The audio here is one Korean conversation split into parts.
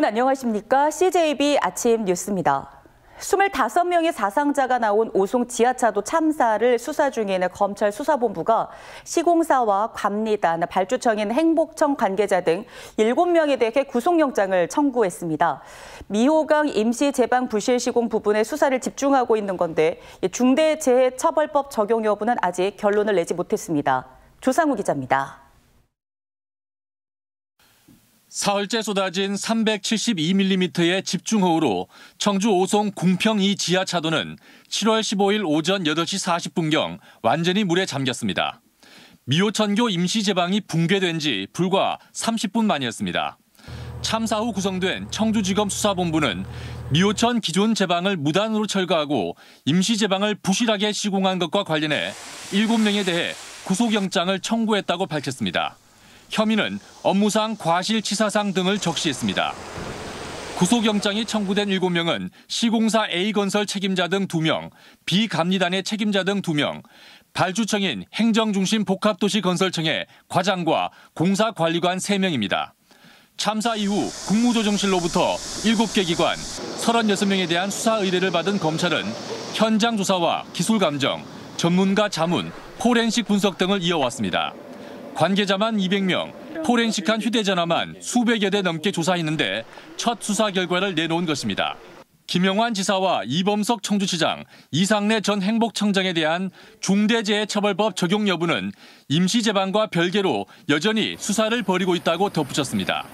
여러분 안녕하십니까? CJB 아침 뉴스입니다. 25명의 사상자가 나온 오송 지하차도 참사를 수사 중에 있는 검찰 수사본부가 시공사와 관리단, 발주청인 행복청 관계자 등 7명에 대해 구속영장을 청구했습니다. 미호강 임시제방 부실 시공 부분에 수사를 집중하고 있는 건데 중대재해처벌법 적용 여부는 아직 결론을 내지 못했습니다. 조상우 기자입니다. 사흘째 쏟아진 372mm의 집중호우로 청주 오송 궁평 2 지하차도는 7월 15일 오전 8시 40분경 완전히 물에 잠겼습니다. 미호천교 임시제방이 붕괴된 지 불과 30분 만이었습니다. 참사 후 구성된 청주지검 수사본부는 미호천 기존 제방을 무단으로 철거하고 임시제방을 부실하게 시공한 것과 관련해 7명에 대해 구속영장을 청구했다고 밝혔습니다. 혐의는 업무상 과실치사상 등을 적시했습니다. 구속영장이 청구된 7명은 시공사 A건설 책임자 등 2명, B감리단의 책임자 등 2명, 발주청인 행정중심복합도시건설청의 과장과 공사관리관 3명입니다. 참사 이후 국무조정실로부터 7개 기관, 36명에 대한 수사 의뢰를 받은 검찰은 현장 조사와 기술감정, 전문가 자문, 포렌식 분석 등을 이어왔습니다. 관계자만 200명, 포렌식한 휴대전화만 수백여 대 넘게 조사했는데 첫 수사 결과를 내놓은 것입니다. 김영환 지사와 이범석 청주시장, 이상래 전 행복청장에 대한 중대재해처벌법 적용 여부는 임시제방과 별개로 여전히 수사를 벌이고 있다고 덧붙였습니다.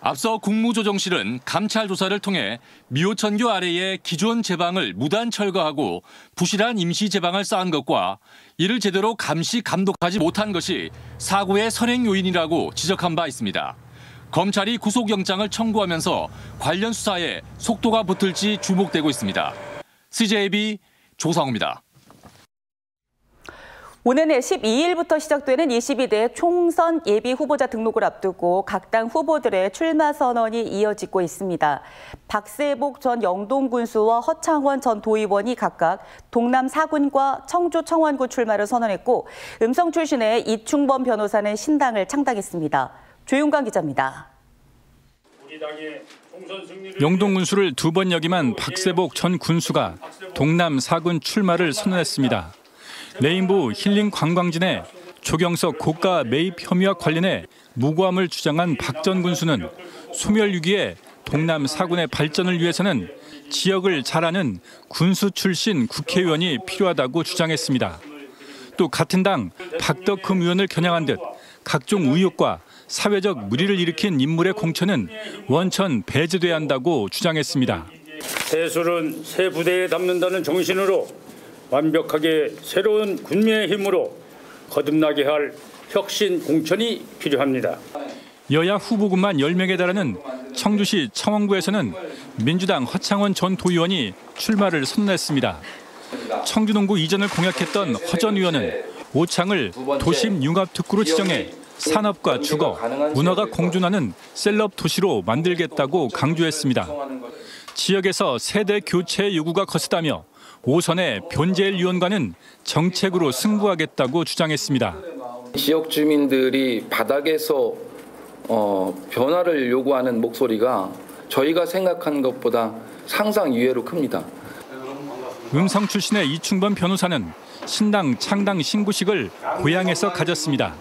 앞서 국무조정실은 감찰 조사를 통해 미호천교 아래의 기존 제방을 무단 철거하고 부실한 임시제방을 쌓은 것과 이를 제대로 감시 감독하지 못한 것이 사고의 선행 요인이라고 지적한 바 있습니다. 검찰이 구속영장을 청구하면서 관련 수사에 속도가 붙을지 주목되고 있습니다. CJB 조상우입니다. 오는 12일부터 시작되는 22대 총선 예비 후보자 등록을 앞두고 각 당 후보들의 출마 선언이 이어지고 있습니다. 박세복 전 영동군수와 허창원 전 도의원이 각각 동남 4군과 청주 청원구 출마를 선언했고 음성 출신의 이충범 변호사는 신당을 창당했습니다. 조윤광 기자입니다. 영동군수를 2번 역임한 박세복 전 군수가 동남 4군 출마를 선언했습니다. 레인보우 힐링 관광진의 조경석 고가 매입 혐의와 관련해 무고함을 주장한 박 전 군수는 소멸 위기에 동남 4군의 발전을 위해서는 지역을 잘 아는 군수 출신 국회의원이 필요하다고 주장했습니다. 또 같은 당 박덕흠 의원을 겨냥한 듯 각종 의혹과 사회적 물의를 일으킨 인물의 공천은 원천 배제돼야 한다고 주장했습니다. 새술은 새 부대에 담는다는 정신으로 완벽하게 새로운 군민의 힘으로 거듭나게 할 혁신 공천이 필요합니다. 여야 후보군만 10명에 달하는 청주시 청원구에서는 민주당 허창원 전 도의원이 출마를 선언했습니다. 청주농구 이전을 공약했던 허 전 의원은 오창을 도심 융합특구로 지정해 산업과 주거, 문화가 공존하는 셀럽 도시로 만들겠다고 강조했습니다. 지역에서 세대 교체 요구가 거세다며 오선의 변재일 의원과는 정책으로 승부하겠다고 주장했습니다. 지역 주민들이 바닥에서 변화를 요구하는 목소리가 저희가 생각하는 것보다 상상 이외로 큽니다. 음성 출신의 이충범 변호사는 신당 창당 신고식을 고향에서 가졌습니다.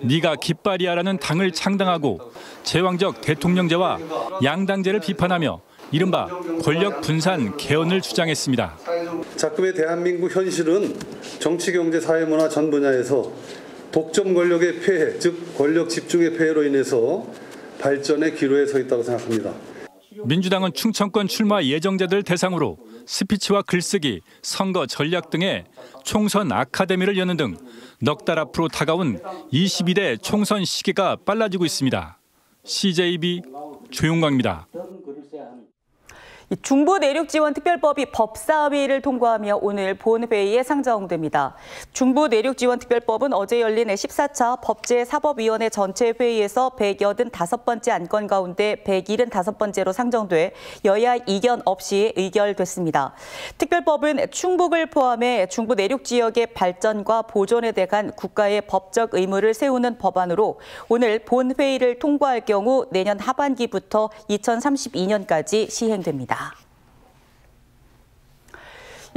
네가 깃발이야라는 당을 창당하고 제왕적 대통령제와 양당제를 비판하며 이른바 권력 분산 개헌을 주장했습니다. 작금의 대한민국 현실은 정치, 경제, 사회, 문화 전 분야에서 독점 권력의 폐해, 즉 권력 집중의 폐해로 인해서 발전의 기로에 서 있다고 생각합니다. 민주당은 충청권 출마 예정자들 대상으로 스피치와 글쓰기, 선거 전략 등의 총선 아카데미를 여는 등 넉 달 앞으로 다가온 22대 총선 시기가 빨라지고 있습니다. CJB 조용광입니다. 중부 내륙 지원 특별법이 법사위를 통과하며 오늘 본회의에 상정됩니다. 중부 내륙 지원 특별법은 어제 열린 14차 법제사법위원회 전체 회의에서 185번째 안건 가운데 175번째로 상정돼 여야 이견 없이 의결됐습니다. 특별법은 충북을 포함해 중부 내륙 지역의 발전과 보존에 대한 국가의 법적 의무를 세우는 법안으로 오늘 본회의를 통과할 경우 내년 하반기부터 2032년까지 시행됩니다.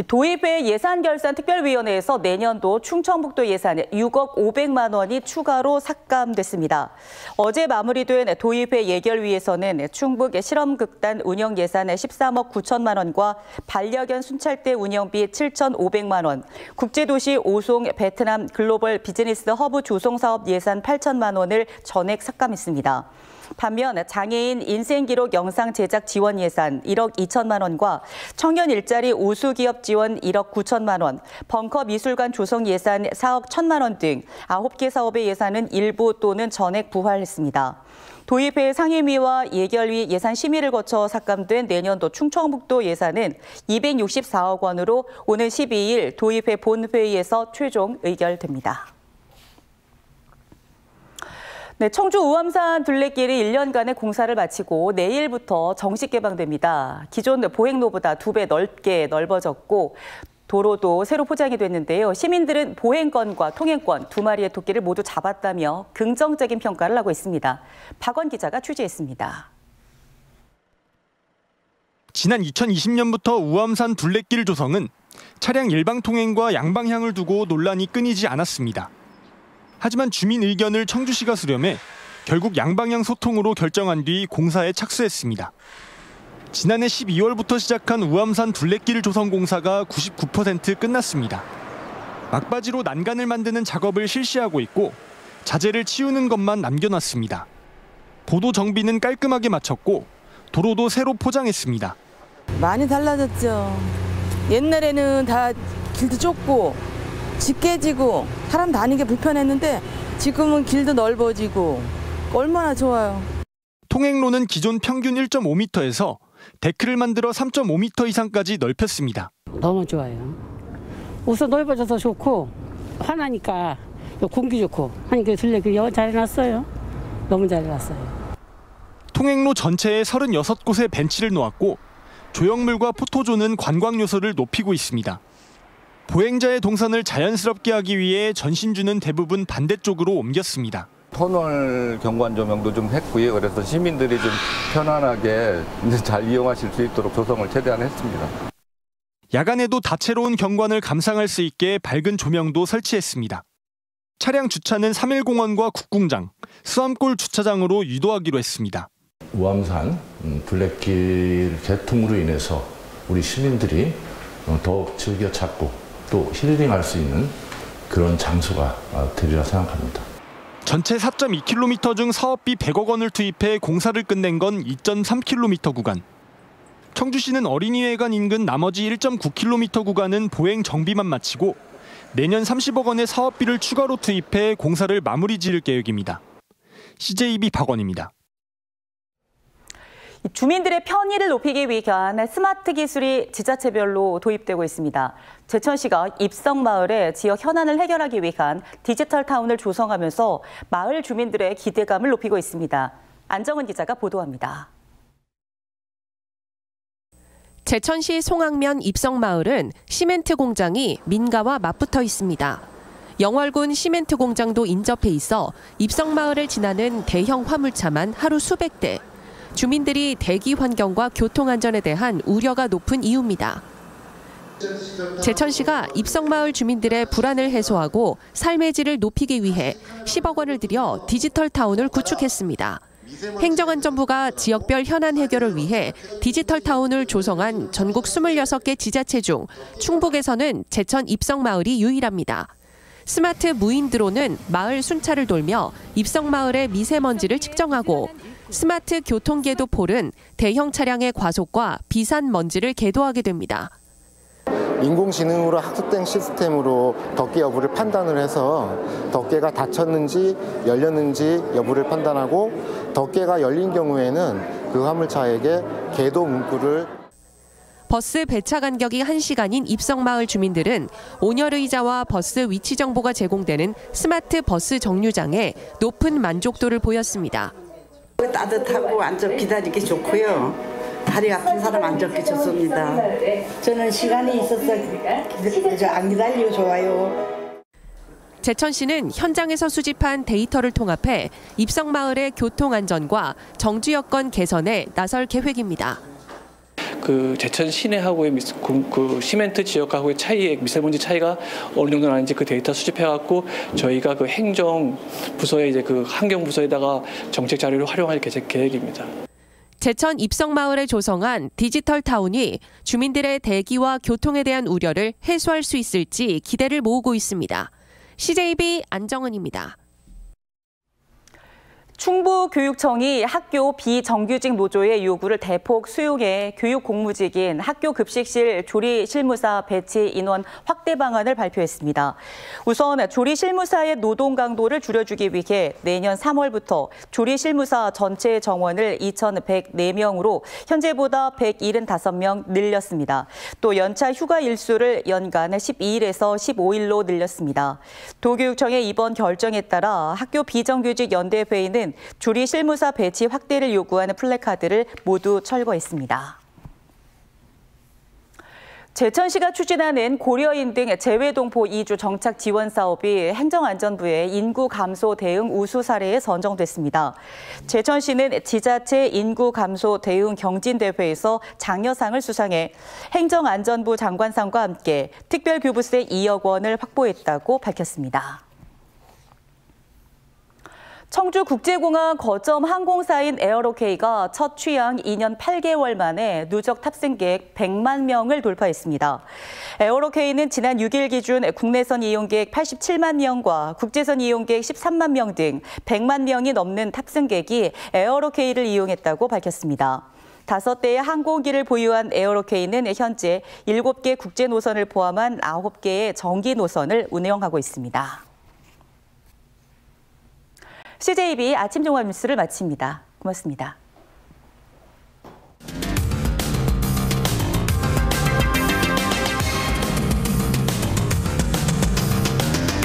도의회 예산결산특별위원회에서 내년도 충청북도 예산 6억 500만 원이 추가로 삭감됐습니다. 어제 마무리된 도의회 예결위에서는 충북 실험극단 운영 예산 13억 9천만 원과 반려견 순찰대 운영비 7,500만 원, 국제도시 오송 베트남 글로벌 비즈니스 허브 조성 사업 예산 8천만 원을 전액 삭감했습니다. 반면 장애인 인생기록 영상 제작 지원 예산 1억 2천만 원과 청년 일자리 우수기업 지원 1억 9천만 원, 벙커 미술관 조성 예산 4억 1천만 원 등 9개 사업의 예산은 일부 또는 전액 부활했습니다. 도의회 상임위와 예결위 예산 심의를 거쳐 삭감된 내년도 충청북도 예산은 264억 원으로 오는 12일 도의회 본회의에서 최종 의결됩니다. 네, 청주 우암산 둘레길이 1년간의 공사를 마치고 내일부터 정식 개방됩니다. 기존 보행로보다 2배 넓게 넓어졌고 도로도 새로 포장이 됐는데요. 시민들은 보행권과 통행권 2마리의 토끼를 모두 잡았다며 긍정적인 평가를 하고 있습니다. 박원 기자가 취재했습니다. 지난 2020년부터 우암산 둘레길 조성은 차량 일방 통행과 양방향을 두고 논란이 끊이지 않았습니다. 하지만 주민 의견을 청주시가 수렴해 결국 양방향 소통으로 결정한 뒤 공사에 착수했습니다. 지난해 12월부터 시작한 우암산 둘레길 조성 공사가 99% 끝났습니다. 막바지로 난간을 만드는 작업을 실시하고 있고 자재를 치우는 것만 남겨놨습니다. 보도 정비는 깔끔하게 마쳤고 도로도 새로 포장했습니다. 많이 달라졌죠. 옛날에는 다 길도 좁고 집 깨지고 사람 다니기 불편했는데 지금은 길도 넓어지고 얼마나 좋아요. 통행로는 기존 평균 1.5m에서 데크를 만들어 3.5m 이상까지 넓혔습니다. 너무 좋아요. 우선 넓어져서 좋고 환하니까 공기 좋고 하니까 둘레길 잘 해놨어요. 너무 잘 해놨어요. 통행로 전체에 36곳의 벤치를 놓았고 조형물과 포토존은 관광 요소를 높이고 있습니다. 보행자의 동선을 자연스럽게 하기 위해 전신주는 대부분 반대쪽으로 옮겼습니다. 터널 경관 조명도 좀 했고요. 그래서 시민들이 좀 편안하게 잘 이용하실 수 있도록 조성을 최대한 했습니다. 야간에도 다채로운 경관을 감상할 수 있게 밝은 조명도 설치했습니다. 차량 주차는 3일공원과 국궁장, 수암골 주차장으로 유도하기로 했습니다. 우암산 둘레길 개통으로 인해서 우리 시민들이 더욱 즐겨 찾고 또 힐링할 수 있는 그런 장소가 되리라 생각합니다. 전체 4.2km 중 사업비 100억 원을 투입해 공사를 끝낸 건 2.3km 구간. 청주시는 어린이회관 인근 나머지 1.9km 구간은 보행 정비만 마치고 내년 30억 원의 사업비를 추가로 투입해 공사를 마무리 지을 계획입니다. CJB 박원입니다. 주민들의 편의를 높이기 위한 스마트 기술이 지자체별로 도입되고 있습니다. 제천시가 입성마을에 지역 현안을 해결하기 위한 디지털 타운을 조성하면서 마을 주민들의 기대감을 높이고 있습니다. 안정은 기자가 보도합니다. 제천시 송악면 입성마을은 시멘트 공장이 민가와 맞붙어 있습니다. 영월군 시멘트 공장도 인접해 있어 입성마을을 지나는 대형 화물차만 하루 수백 대. 주민들이 대기 환경과 교통 안전에 대한 우려가 높은 이유입니다. 제천시가 입성마을 주민들의 불안을 해소하고 삶의 질을 높이기 위해 10억 원을 들여 디지털 타운을 구축했습니다. 행정안전부가 지역별 현안 해결을 위해 디지털 타운을 조성한 전국 26개 지자체 중 충북에서는 제천 입성마을이 유일합니다. 스마트 무인 드론은 마을 순찰을 돌며 입성마을의 미세먼지를 측정하고 스마트 교통궤도 폴은 대형 차량의 과속과 비산 먼지를 궤도하게 됩니다. 인공지능으로 학습된 시스템으로 덮개 여부를 판단을 해서 덮개가 닫혔는지 열렸는지 여부를 판단하고 덮개가 열린 경우에는 그 화물차에게 궤도 문구를 버스 배차 간격이 1시간인 입성마을 주민들은 온열 의자와 버스 위치 정보가 제공되는 스마트 버스 정류장에 높은 만족도를 보였습니다. 따뜻하고 앉아 기다리기 좋고요. 다리 아픈 사람 앉기 좋습니다. 저는 시간이 있어서 안 기다리고 좋아요. 제천시는 현장에서 수집한 데이터를 통합해 입성마을의 교통안전과 정주 여건 개선에 나설 계획입니다. 그 제천 시내하고의 그 시멘트 지역하고의 차이의 미세먼지 차이가 어느 정도 나는지 그 데이터 수집해갖고 저희가 그 행정 부서에 이제 그 환경 부서에다가 정책 자료를 활용할 계획입니다. 제천 입성마을에 조성한 디지털 타운이 주민들의 대기와 교통에 대한 우려를 해소할 수 있을지 기대를 모으고 있습니다. CJB 안정은입니다. 충북교육청이 학교 비정규직 노조의 요구를 대폭 수용해 교육 공무직인 학교 급식실 조리 실무사 배치 인원 확대 방안을 발표했습니다. 우선 조리 실무사의 노동 강도를 줄여주기 위해 내년 3월부터 조리 실무사 전체 정원을 2,104명으로 현재보다 175명 늘렸습니다. 또 연차 휴가 일수를 연간 12일에서 15일로 늘렸습니다. 도교육청의 이번 결정에 따라 학교 비정규직 연대회의는 조리 실무사 배치 확대를 요구하는 플래카드를 모두 철거했습니다. 제천시가 추진하는 고려인 등 재외동포 이주 정착 지원 사업이 행정안전부의 인구 감소 대응 우수 사례에 선정됐습니다. 제천시는 지자체 인구 감소 대응 경진대회에서 장려상을 수상해 행정안전부 장관상과 함께 특별교부세 2억 원을 확보했다고 밝혔습니다. 청주국제공항 거점 항공사인 에어로케이가 첫 취항 2년 8개월 만에 누적 탑승객 100만 명을 돌파했습니다. 에어로케이는 지난 6일 기준 국내선 이용객 87만 명과 국제선 이용객 13만 명 등 100만 명이 넘는 탑승객이 에어로케이를 이용했다고 밝혔습니다. 5대의 항공기를 보유한 에어로케이는 현재 7개 국제 노선을 포함한 9개의 정기 노선을 운영하고 있습니다. CJB 아침 종합 뉴스를 마칩니다. 고맙습니다.